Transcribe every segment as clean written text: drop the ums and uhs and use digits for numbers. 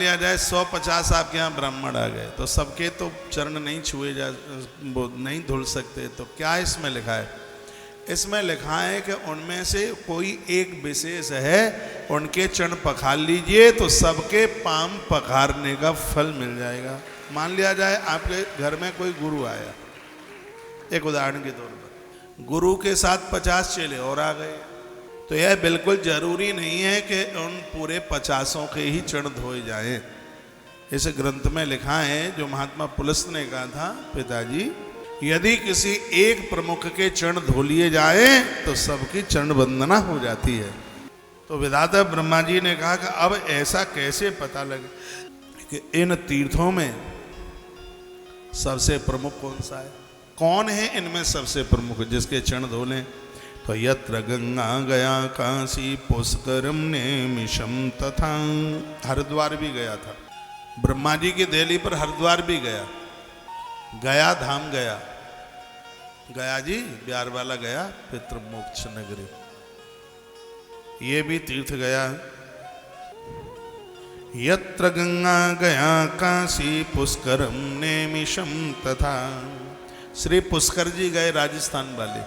लिया जाए 150 आपके यहाँ ब्राह्मण आ गए, तो सबके तो चरण नहीं छुए जा, वो नहीं धुल सकते, तो क्या इसमें लिखा है? इसमें लिखा है कि उनमें से कोई एक विशेष है, उनके चरण पखार लीजिए तो सबके पाम पखारने का फल मिल जाएगा। मान लिया जाए आपके घर में कोई गुरु आया, एक उदाहरण के तौर पर, गुरु के साथ 50 चेले और आ गए, तो यह बिल्कुल जरूरी नहीं है कि उन पूरे 50 के ही चरण धोए जाएं। इस ग्रंथ में लिखा है, जो महात्मा पुलस्त ने कहा था, पिताजी यदि किसी एक प्रमुख के चरण धो लिए जाए तो सबकी चरण वंदना हो जाती है। तो विधाता ब्रह्मा जी ने कहा कि अब ऐसा कैसे पता लगे कि इन तीर्थों में सबसे प्रमुख कौन सा है, कौन है इनमें सबसे प्रमुख जिसके चरण धो लें? तो यत्र गंगा गया काशी पुष्करम नेमिषम तथा, हरिद्वार भी गया था, ब्रह्मा जी की देहली पर हरिद्वार भी गया, गया धाम गया, गया जी बिहार वाला गया, पितृमोक्ष नगरी, ये भी तीर्थ गया। यत्र गंगा गया काशी पुष्करम नेमिषम तथा, श्री पुष्कर जी गए राजस्थान वाले,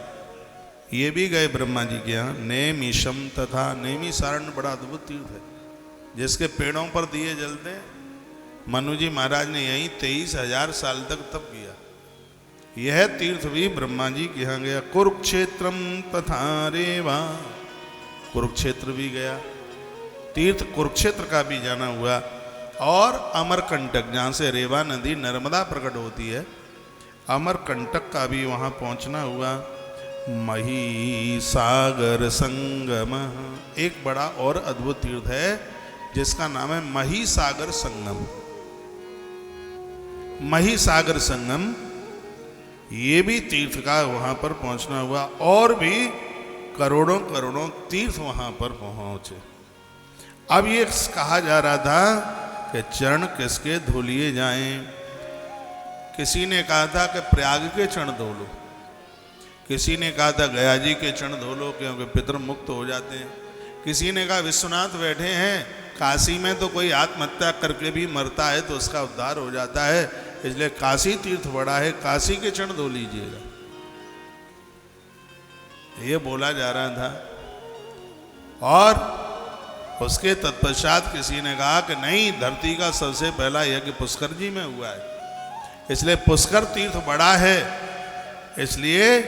ये भी गए ब्रह्मा जी के यहाँ। नेमिषम तथा, नेमिषारण बड़ा अद्भुत तीर्थ है, जिसके पेड़ों पर दिए जलते हैं। मनु जी महाराज ने यहीं 23,000 साल तक तप किया। यह तीर्थ भी ब्रह्मा जी के यहाँ गया। कुरुक्षेत्रम तथा रेवा, कुरुक्षेत्र भी गया, तीर्थ कुरुक्षेत्र का भी जाना हुआ। और अमरकंटक, जहाँ से रेवा नदी नर्मदा प्रकट होती है, अमरकंटक का भी वहाँ पहुँचना हुआ। महिसागर संगम, एक बड़ा और अद्भुत तीर्थ है जिसका नाम है महिसागर संगम। महिसागर संगम, ये भी तीर्थ का वहां पर पहुंचना हुआ। और भी करोड़ों करोड़ों तीर्थ वहां पर पहुंचे। अब ये कहा जा रहा था कि चरण किसके धो लिए जाएं। किसी ने कहा था कि प्रयाग के चरण धो लो, किसी ने कहा था गया जी के चरण धो लो क्योंकि पितर मुक्त हो जाते हैं, किसी ने कहा विश्वनाथ बैठे हैं काशी में, तो कोई आत्महत्या करके भी मरता है तो उसका उद्धार हो जाता है, इसलिए काशी तीर्थ बड़ा है, काशी के चरण धो लीजिएगा, ये बोला जा रहा था। और उसके तत्पश्चात किसी ने कहा कि नहीं, धरती का सबसे पहला यज्ञ पुष्कर जी में हुआ है, इसलिए पुष्कर तीर्थ बड़ा है, इसलिए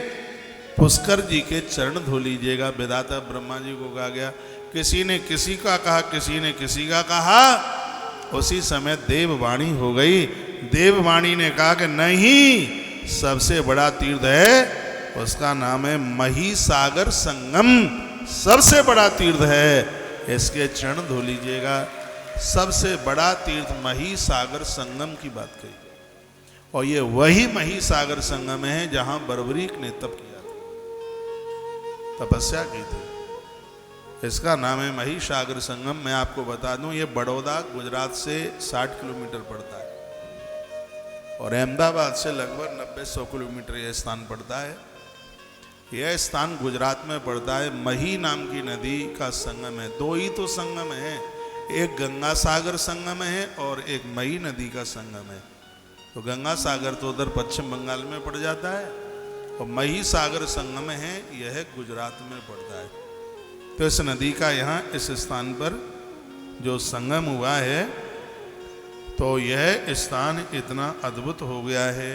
पुष्कर जी के चरण धो लीजिएगा। विधाता ब्रह्मा जी को कहा गया। किसी ने किसी का कहा, किसी ने किसी का कहा, उसी समय देववाणी हो गई। देववाणी ने कहा कि नहीं, सबसे बड़ा तीर्थ है, उसका नाम है महिसागर संगम, सबसे बड़ा तीर्थ है, इसके चरण धो लीजिएगा। सबसे बड़ा तीर्थ महिसागर संगम की बात कही, और ये वही महिसागर संगम है जहां बर्बरीक ने तप किया, तपस्या की थी। इसका नाम है महिसागर संगम। मैं आपको बता दूं, ये बड़ौदा गुजरात से 60 किलोमीटर पड़ता है, और अहमदाबाद से लगभग 90-100 किलोमीटर यह स्थान पड़ता है। यह स्थान गुजरात में पड़ता है। मही नाम की नदी का संगम है। दो ही तो संगम है, एक गंगा सागर संगम है और एक मही नदी का संगम है। तो गंगा सागर तो उधर पश्चिम बंगाल में पड़ जाता है, और मही सागर संगम है, यह गुजरात में पड़ता है। तो इस नदी का यहाँ इस स्थान पर जो संगम हुआ है, तो यह स्थान इतना अद्भुत हो गया है